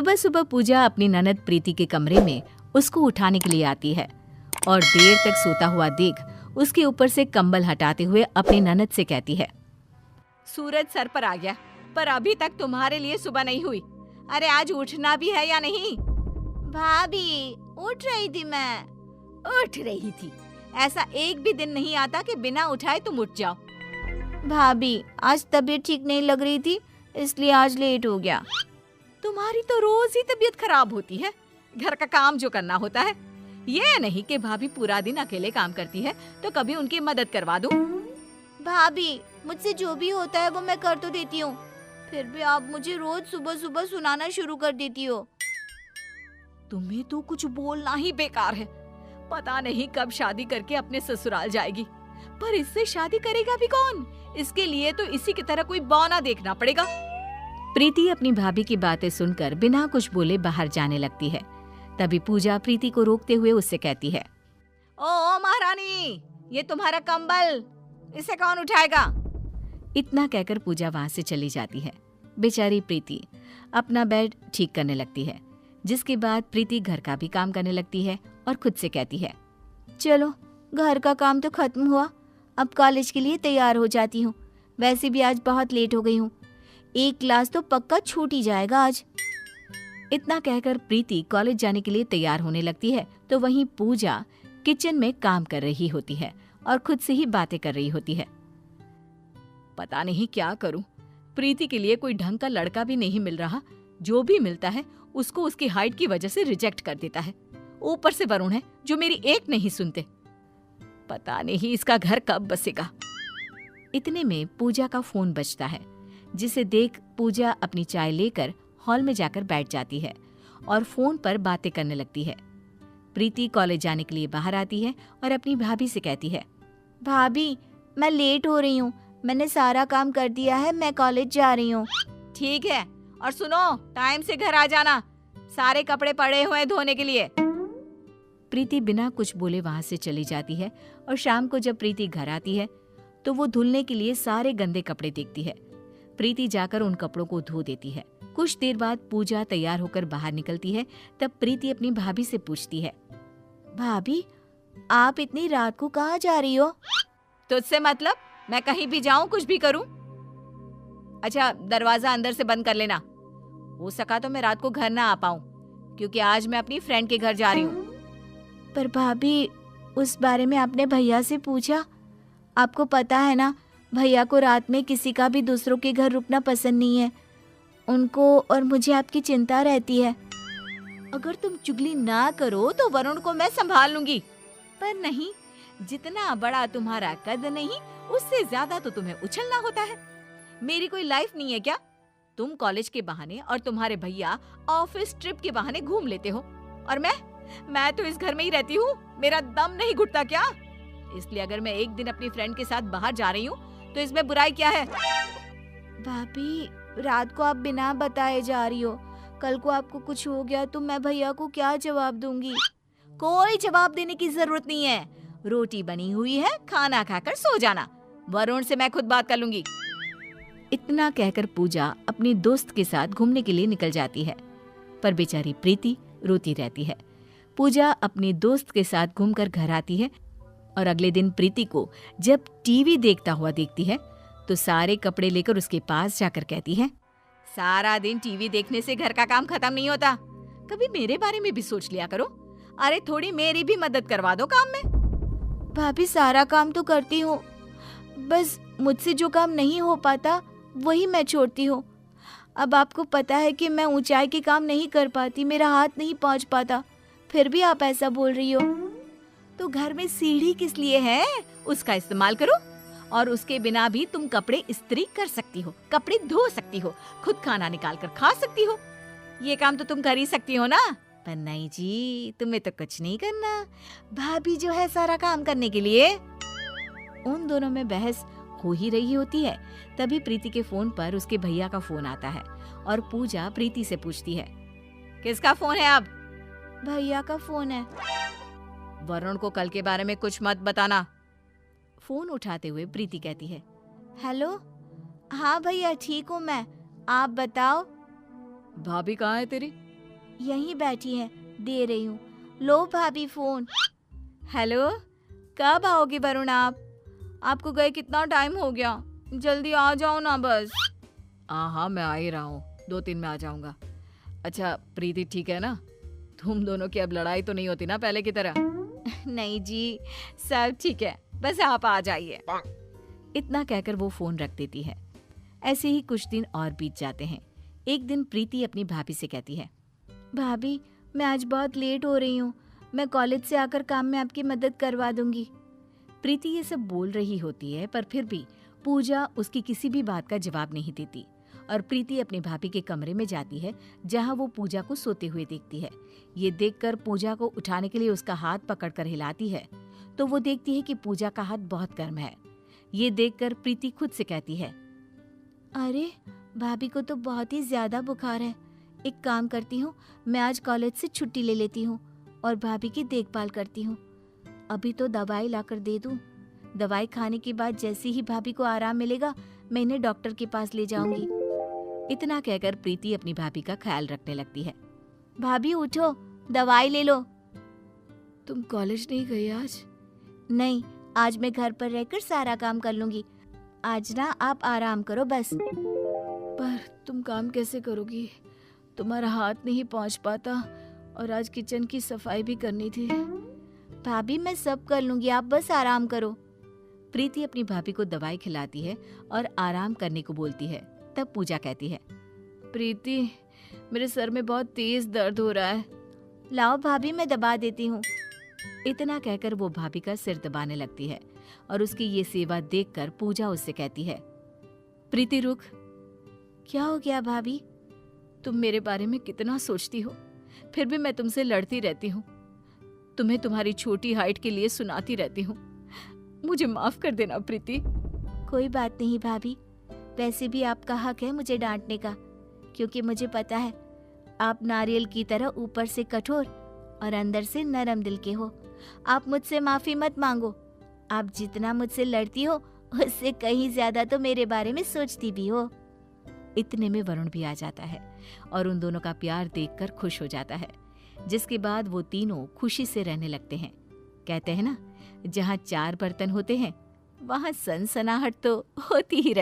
सुबह सुबह पूजा अपनी ननद प्रीति के कमरे में उसको उठाने के लिए आती है और देर तक सोता हुआ देख उसके ऊपर से कंबल हटाते हुए अपनी ननद से कहती है, सूरज सर पर आ गया, पर अभी तक तुम्हारे लिए सुबह नहीं हुई। अरे आज उठना भी है या नहीं? भाभी उठ रही थी मैं। उठ रही थी? ऐसा एक भी दिन नहीं आता कि बिना उठाए तुम उठ जाओ। भाभी आज तबीयत ठीक नहीं लग रही थी, इसलिए आज लेट हो गया। तुम्हारी तो रोज ही तबीयत खराब होती है। घर का काम जो करना होता है, ये नहीं कि भाभी पूरा दिन अकेले काम करती है तो कभी उनकी मदद करवा दूं। भाभी मुझसे जो भी होता है वो मैं कर तो देती हूँ, फिर भी आप मुझे रोज सुबह सुबह सुनाना शुरू कर देती हो। तुम्हें तो कुछ बोलना ही बेकार है। पता नहीं कब शादी करके अपने ससुराल जाएगी, पर इससे शादी करेगा भी कौन? इसके लिए तो इसी की तरह कोई बौना देखना पड़ेगा। प्रीति अपनी भाभी की बातें सुनकर बिना कुछ बोले बाहर जाने लगती है। तभी पूजा प्रीति को रोकते हुए उससे कहती है, ओ महारानी, ये तुम्हारा कंबल, इसे कौन उठाएगा? इतना कहकर पूजा वहां से चली जाती है। बेचारी प्रीति अपना बेड ठीक करने लगती है, जिसके बाद प्रीति घर का भी काम करने लगती है और खुद से कहती है, चलो घर का काम तो खत्म हुआ, अब कॉलेज के लिए तैयार हो जाती हूँ। वैसे भी आज बहुत लेट हो गई हूँ, एक क्लास तो पक्का छूट ही जाएगा आज। इतना कहकर प्रीति कॉलेज जाने के लिए तैयार होने लगती है तो वहीं पूजा किचन में काम कर रही होती है और खुद से ही बातें कर रही होती है। पता नहीं क्या करूं, प्रीति के लिए कोई ढंग का लड़का भी नहीं मिल रहा। जो भी मिलता है उसको उसकी हाइट की वजह से रिजेक्ट कर देता है। ऊपर से वरुण है जो मेरी एक नहीं सुनते। पता नहीं इसका घर कब बसेगा। इतने में पूजा का फोन बजता है, जिसे देख पूजा अपनी चाय लेकर हॉल में जाकर बैठ जाती है और फोन पर बातें करने लगती है। प्रीति कॉलेज जाने के लिए बाहर आती है और अपनी भाभी से कहती है, भाभी मैं लेट हो रही हूँ, मैंने सारा काम कर दिया है, मैं कॉलेज जा रही हूँ। ठीक है, और सुनो टाइम से घर आ जाना, सारे कपड़े पड़े हुए हैं धोने के लिए। प्रीति बिना कुछ बोले वहां से चली जाती है और शाम को जब प्रीति घर आती है तो वो धुलने के लिए सारे गंदे कपड़े देखती है। प्रीति जाकर उन कपड़ों को धो देती है। कुछ देर बाद पूजा तैयार होकर बाहर निकलती है। तब प्रीति अपनी भाभी से पूछती है, भाभी आप इतनी रात को कहाँ जा रही हो? तुझसे मतलब? मैं कहीं भी जाऊं, कुछ भी करूं? अच्छा दरवाजा अंदर से बंद कर लेना। हो सका तो मैं रात को घर ना आ पाऊं, क्योंकि आज मैं अपनी फ्रेंड के घर जा रही हूँ। पर भाभी उस बारे में आपने भैया से पूछा? आपको पता है ना, भैया को रात में किसी का भी दूसरों के घर रुकना पसंद नहीं है। उनको और मुझे आपकी चिंता रहती है। अगर तुम चुगली ना करो तो वरुण को मैं संभाल लूंगी, पर नहीं, जितना बड़ा तुम्हारा कद नहीं उससे ज्यादा तो तुम्हें उछलना होता है। मेरी कोई लाइफ नहीं है क्या? तुम कॉलेज के बहाने और तुम्हारे भैया ऑफिस ट्रिप के बहाने घूम लेते हो, और मैं तो इस घर में ही रहती हूँ। मेरा दम नहीं घुटता क्या? इसलिए अगर मैं एक दिन अपनी फ्रेंड के साथ बाहर जा रही हूँ तो इसमें बुराई क्या है? भाभी रात को आप बिना बताए जा रही हो, कल को आपको कुछ हो गया तो मैं भैया को क्या जवाब दूंगी? कोई जवाब देने की जरूरत नहीं है। रोटी बनी हुई है, खाना खाकर सो जाना। वरुण से मैं खुद बात कर लूंगी। इतना कहकर पूजा अपनी दोस्त के साथ घूमने के लिए निकल जाती है, पर बेचारी प्रीति रोती रहती है। पूजा अपनी दोस्त के साथ घूमकर घर आती है और अगले दिन प्रीति को जब टीवी देखता हुआ देखती है तो सारे कपड़े लेकर उसके पास जाकर कहती है, सारा दिन टीवी देखने से घर का काम खत्म नहीं होता। कभी मेरे बारे में भी सोच लिया करो। अरे थोड़ी मेरी भी मदद करवा दो काम में। भाभी सारा काम तो करती हूँ, बस मुझसे जो काम नहीं हो पाता वही मैं छोड़ती हूँ। अब आपको पता है कि मैं ऊंचाई के काम नहीं कर पाती, मेरा हाथ नहीं पहुँच पाता, फिर भी आप ऐसा बोल रही हो। तो घर में सीढ़ी किस लिए है? उसका इस्तेमाल करो। और उसके बिना भी तुम कपड़े इस्त्री कर सकती हो, कपड़े धो सकती हो, खुद खाना निकाल कर खा सकती हो। ये काम तो तुम कर ही सकती हो ना? पर नहीं जी, तुम्हें तो कुछ नहीं करना। भाभी जो है सारा काम करने के लिए। उन दोनों में बहस हो ही रही होती है। तभी प्रीति के फोन पर उसके भैया का फोन आता है और पूजा प्रीति से पूछती है, किसका फोन है अब? भैया का फोन है। वरुण को कल के बारे में कुछ मत बताना। फोन उठाते हुए प्रीति कहती है, हेलो, हाँ भैया ठीक हूँ मैं, आप बताओ। भाभी कहाँ है तेरी? यहीं बैठी है, दे रही हूँ। लो भाभी फोन। हेलो, कब आओगे वरुण आप? आपको गए कितना टाइम हो गया, जल्दी आ जाओ ना बस। हाँ, मैं आ ही रहा हूँ, 2-3 में आ जाऊंगा। अच्छा प्रीति ठीक है ना? तुम दोनों की अब लड़ाई तो नहीं होती ना पहले की तरह? नहीं जी, सब ठीक है, बस आप आ जाइए। इतना कहकर वो फोन रख देती है। ऐसे ही कुछ दिन और बीत जाते हैं। एक दिन प्रीति अपनी भाभी से कहती है, भाभी मैं आज बहुत लेट हो रही हूँ, मैं कॉलेज से आकर काम में आपकी मदद करवा दूंगी। प्रीति ये सब बोल रही होती है, पर फिर भी पूजा उसकी किसी भी बात का जवाब नहीं देती और प्रीति अपनी भाभी के कमरे में जाती है, जहां वो पूजा को सोते हुए देखती है। ये देखकर पूजा को उठाने के लिए उसका हाथ पकड़कर हिलाती है, तो वो देखती है कि पूजा का हाथ बहुत गर्म है। ये देखकर प्रीति खुद से कहती है, अरे भाभी को तो बहुत ही ज्यादा बुखार है। एक काम करती हूँ, मैं आज कॉलेज से छुट्टी ले लेती हूँ और भाभी की देखभाल करती हूँ। अभी तो दवाई लाकर दे दूँ। दवाई खाने के बाद जैसे ही भाभी को आराम मिलेगा, मैं इन्हें डॉक्टर के पास ले जाऊंगी। इतना कहकर प्रीति अपनी भाभी का ख्याल रखने लगती है। भाभी उठो, दवाई ले लो। तुम कॉलेज नहीं गई आज? नहीं, आज मैं घर पर रहकर सारा काम कर लूंगी। आज ना आप आराम करो बस। पर तुम काम कैसे करोगी? तुम्हारा हाथ नहीं पहुंच पाता और आज किचन की सफाई भी करनी थी। भाभी मैं सब कर लूंगी, आप बस आराम करो। प्रीति अपनी भाभी को दवाई खिलाती है और आराम करने को बोलती है। तब पूजा कहती है, प्रीति मेरे सर में बहुत तेज दर्द हो रहा है। लाओ भाभी, मैं दबा देती हूँ। इतना कहकर वो भाभी का सिर दबाने लगती है और उसकी ये सेवा देखकर पूजा उससे कहती है, प्रीति रुक। क्या हो गया भाभी? तुम मेरे बारे में कितना सोचती हो, फिर भी मैं तुमसे लड़ती रहती हूँ। तुम्हें तुम्हारी छोटी हाइट के लिए सुनाती रहती हूँ। मुझे माफ कर देना प्रीति। कोई बात नहीं भाभी, वैसे भी आपका हक है मुझे डांटने का, क्योंकि मुझे पता है आप नारियल की तरह ऊपर से कठोर और अंदर से नरम दिल के हो। आप मुझसे माफी मत मांगो। आप जितना मुझसे लड़ती हो उससे कहीं ज्यादा तो मेरे बारे में सोचती भी हो। इतने में वरुण भी आ जाता है और उन दोनों का प्यार देखकर खुश हो जाता है, जिसके बाद वो तीनों खुशी से रहने लगते हैं। कहते हैं ना, जहाँ 4 बर्तन होते हैं वहाँ सनसनाहट तो होती ही रहती।